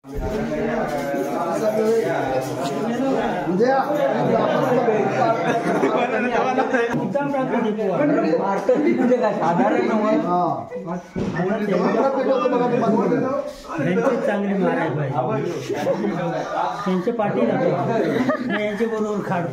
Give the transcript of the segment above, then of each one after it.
चांगली माराय पाहिजे त्यांच्या पाठी यांच्या बरोबर खाड.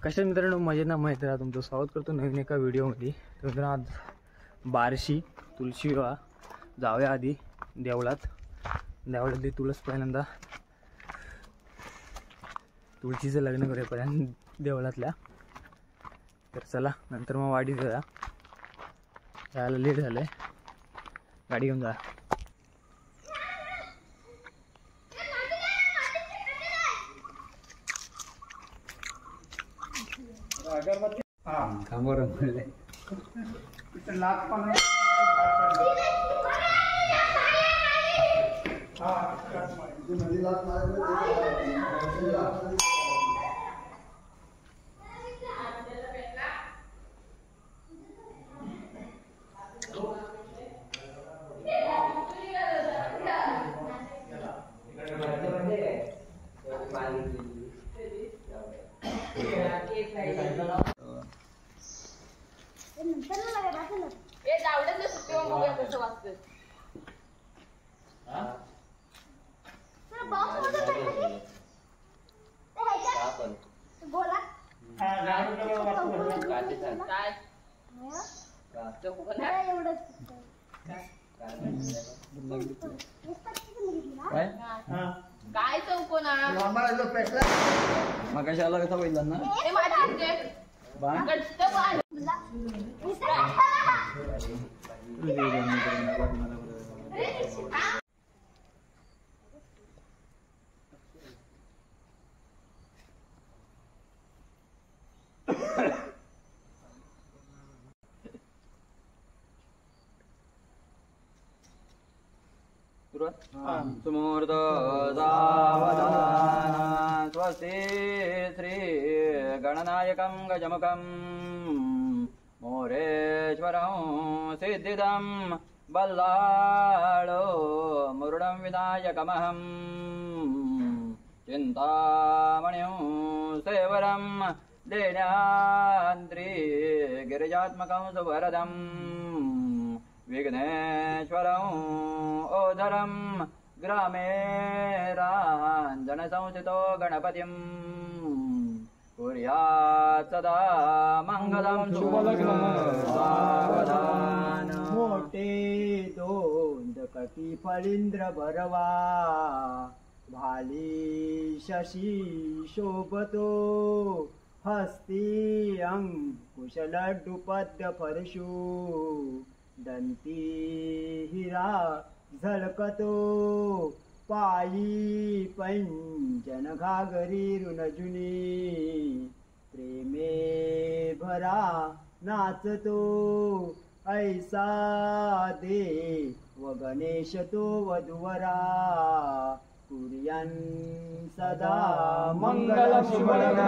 कशा मित्रांनो, मजेत ना माहीत आहे. तुमचं स्वागत करतो नवीन एका व्हिडिओमध्ये. तर मित्रांनो, आज बारशी तुळशी विवाह जाऊया आधी देवळातली तुळस पहिल्यांदा तुळशीचं लग्न करूयापर्यंत देवळातल्या. तर चला, नंतर मग वाडी जायला लेट झालंय, गाडी घेऊन जा. काय चौकोना मग कशाला कसा पहिला ना सुमुहूर्त सावधान स्वस्ति श्री गणनायकं गजमुखं मोरेश्वरं सिद्धिदं बल्लाळो मुरुडं विनायकमहं चिन्तामणिं सेवरं लेण्याद्रि गिरिजात्मकं सुवरदं विघ्नेश्वरं ओधरं ग्रामे राञ्जनसंस्थितो गणपतिं कुर्यात् सदा मङ्गलं सावधान. मोठे दोंड कटी फळींद्र बरवा भाली शशी शोभतो हस्ती अंकुशलड्डुपद्य परशु दंती हिरा झळकतो पायी पंचन घागरी ऋणजुनी प्रेमे भरा नाचतो ऐसा देव गणेश तो वधुवरा कुर्यान् सदा मंगल शुभलग्न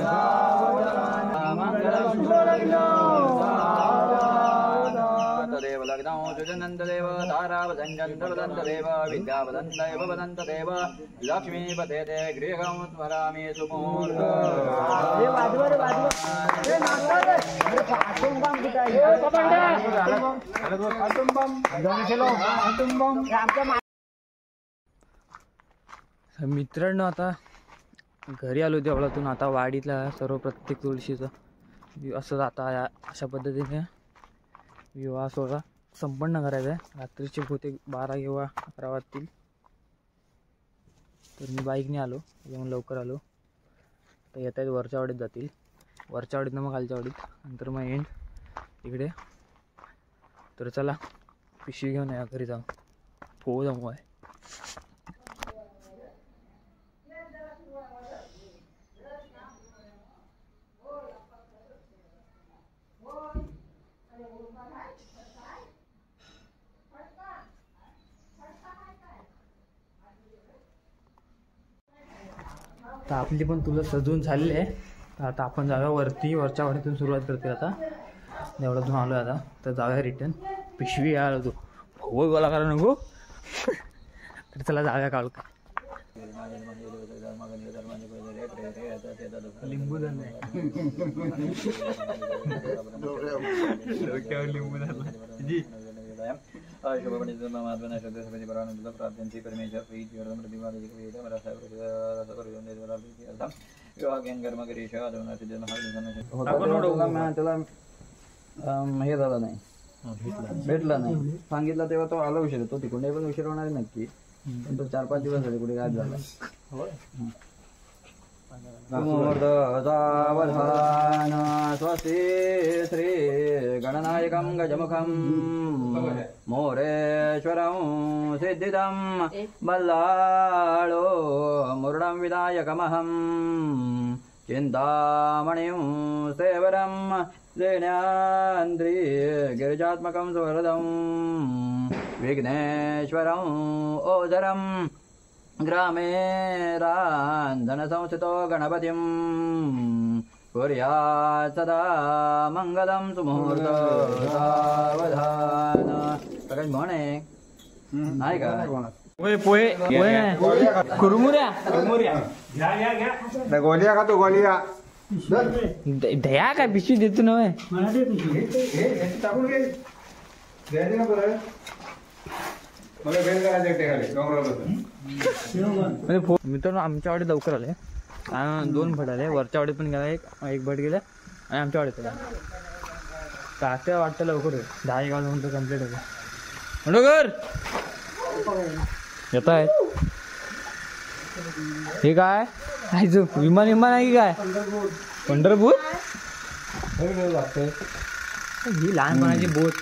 सावधान मंगल शुभलग्न तदेव लग्नौ सुजनन्ददेव तारावदञ्जन्तवदन्तदेव विद्यावदन्तैव वदन्तदेव लक्ष्मीपते ते गृहं स्मरामि सुमुहूर्त. मित्रांनो, आता घरी आलो देवळातून. आता वाडीतला सर्व प्रत्येक तुळशीचं असं आता अशा पद्धतीने विवाह सोहळा संपन्न करायचा आहे. रात्रीचे बहुतेक 12 किंवा 11 वाजतील. तर मी बाईकने आलो, जेव्हा लवकर आलो. तर येत आहेत वरच्या वाडीत जातील, वरच्या वाडीतनं मग खालच्या वाडीत, नंतर मग एंड इकडे. तर चला, पिशवी घेऊन या घरी जाऊन फो जमू आहे. तर आपली पण तुला सजवून झालेली आहे. आता आपण जाऊया वरती, वरच्या वाडीतून सुरुवात करते आता. देवळातून आलो आता तर जाऊया रिटर्न. पिशवी यायला तू भाऊ गोला करा नको तर चला जाऊया काढू का लिंबू झालं लिंबू झालं हे झालं नाही भेटला नाही. सांगितलं तेव्हा तो आला उशीर. तो तिकडे पण उशीर होणार नक्की. पण तो 4-5 दिवस झाले कुठे गायब झाला. सावधान स्वस्ति श्री गणनायकं गजमुखं मोरेश्वरं सिद्धिदं बल्लाळो मुरुडं विनायकमहं चिन्तामणिं सेवरं लेण्यान्द्रि गिरिजात्मकं सुहृदं विघ्नेश्वरं ओझरं ग्रामे रान्धनसंस्थितो गणपतिं कुर्यात् सदा मङ्गलं सुमुहूर्त सावधान. सगळ्यात म्हण आहे नाही का? पोहे पोहे कुरमुऱ्या गोलिया का तो गोलिया दया काय पिशवी देतो ना मित्रांनो आमच्या वाडीत लवकर आले. 2 भट आले. वरच्या वाडीत पण गेला एक भट गेला आणि आमच्या वाडीत तात्या वाटतं लवकर होईल. 10 वाजता कम्प्लीट होतं. म्हणून येत आहे हे काय विमान विमान आहे की काय पंढरपूर ही लहानपणाची बोट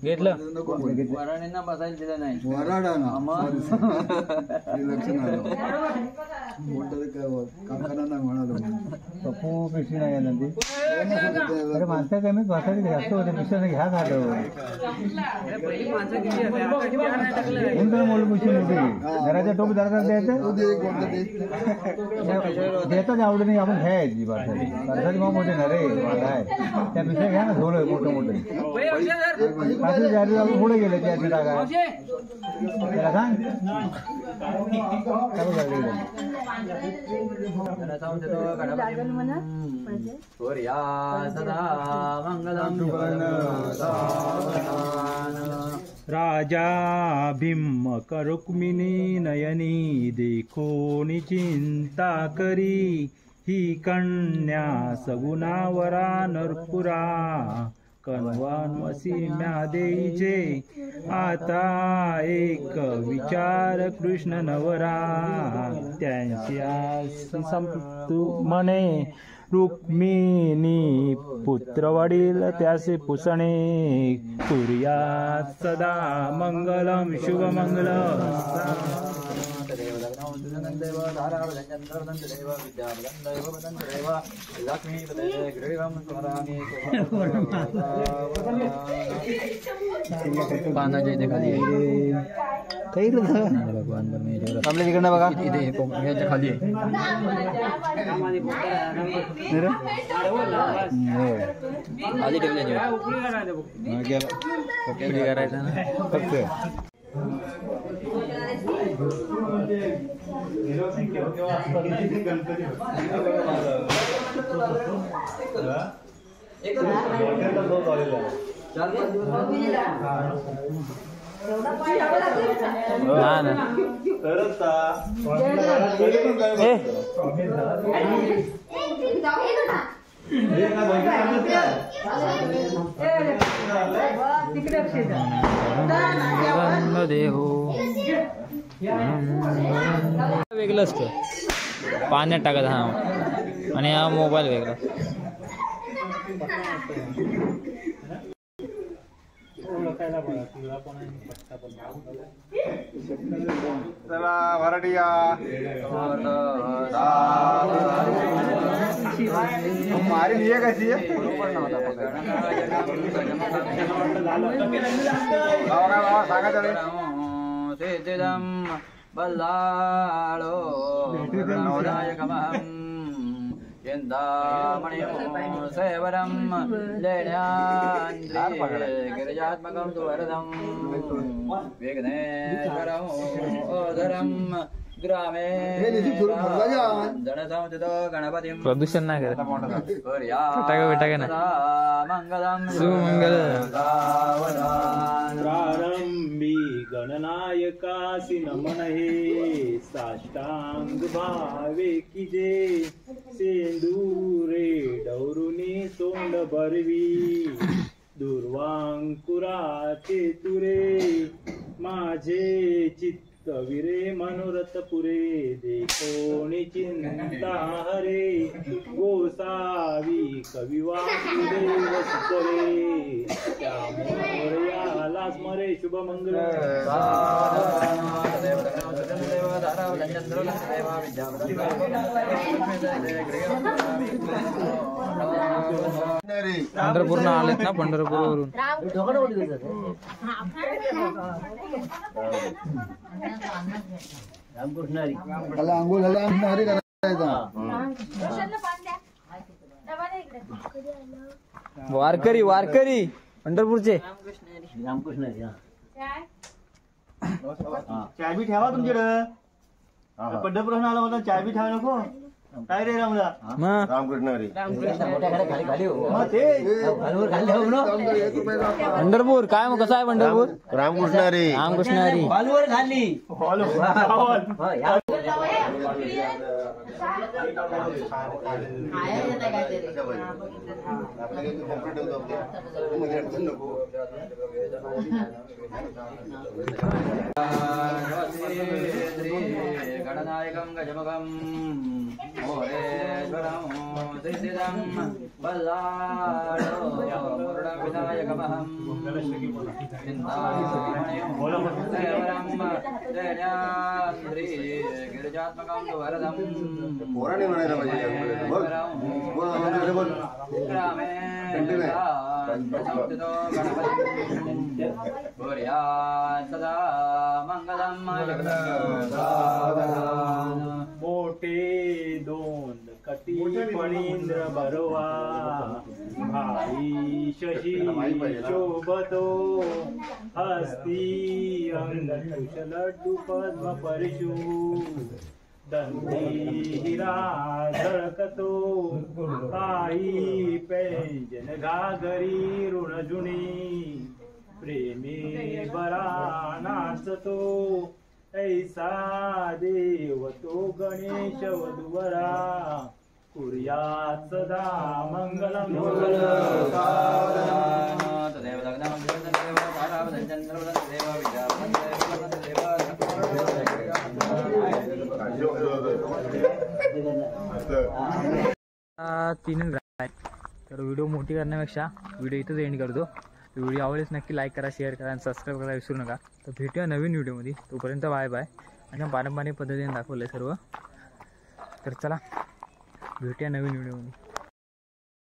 घेतलं वराणींना बसायला दिलं नाही. पप्पू पिशवी नाही आणली. अरे माणसं कमीच बसायला जास्त होते. पिशवी घ्या झालं मोठी घराच्या टोप दरकार द्यायचं देताच आवडत नाही. आपण घ्यायची बसायची बसायची मग मोठे ना रे आहे त्या पिशव्या घ्या ना थोडं मोठं मोठं आपण पुढे गेले त्या टाका त्याला सांग राजा भीम रुक्मिणी नयनी देखो चिंता करी ही कन्या सगुणावरा नरपुरा कण्वान्वसी म्या देईचे आता एक विचार कृष्ण नवरा त्यांची संतु म्हणे रुक्मिणी पुत्र वडील त्याचे पुसणे कुर्यात सदा मंगलम शुभमंगल पानाच्या इथे खाली काही आपल्या तिकडनं बघा इथे खाली आधी ठेवले करायचं ना फक्त वेगळं असतं पाण्यात टाकत हा आणि हा मोबाईल वेगळा. चला मराठी या मारी लिये कशी सांगा तरी बल्लाळो सेवरम गिरिजात्मकं तु वरदं विघ्नेश्वरं ओदरं ग्रामे गणपतिं प्रदूषण नाही करत मंगलम सुमंगल. प्रारंभी गणनायकासी नमन हे साष्टांग भावे किजे सेंदुरे डौरुनी सोंड भरवी दुर्वांकुराचे तुरे माझे चित्त कविरे मनोरथ पुरे देखोनी चिंता हरे गोसावी कविवासुदेव सुतरे त्या मोरयाला स्मरे शुभ मंगल. पंढरपूरनं आलेत ना, पंढरपूरवरून. अंघोळ हरी करायचा. वारकरी वारकरी पंढरपूरचे. चाय बी ठेवा तुमच्याकडं. पंढरपूर आला मला चाय बी ठेवा नको काय रे रामला. रामकृष्ण हरी. पंढरपूर काय मग कसं आहे पंढरपूर. रामकृष्ण हरी. रामकृष्ण हरी. बालूवर खाल्ली. गणनायकं गजमुखं मोरेश्वरं श्रीसिद्धं बल्लाळो मुरुडं विनायकमहं चिन्तामणिं सेवरं जयाद्रि गिरिजात्मकं तु वरदं पोराने म्हणायला पाहिजे. ग्रामे सदा मंगलम. मोठे दोन कटी फणींद्र बरोवा भाई शशी शोभतो हस्ती अंकुश लड्डू पद्म परशु दंती हिरा झळकतो पायी पैंजन घागरी ऋणजुनी प्रेमी बरा नाचतो ऐसा देव तो गणेश वधुवरा कुर्यात सदा मंगलम. तीन तर व्हिडिओ मोठी करण्यापेक्षा व्हिडिओ इथंच एंड करतो. व्हिडिओ आवडल्यास नक्की लाईक करा, शेअर करा आणि सबस्क्राईब करायला विसरू नका. तर भेटूया नवीन व्हिडिओमध्ये. तोपर्यंत बाय बाय. आणि पारंपरिक पद्धतीने दाखवलं आहे सर्व. तर चला भेटूया नवीन व्हिडिओमध्ये.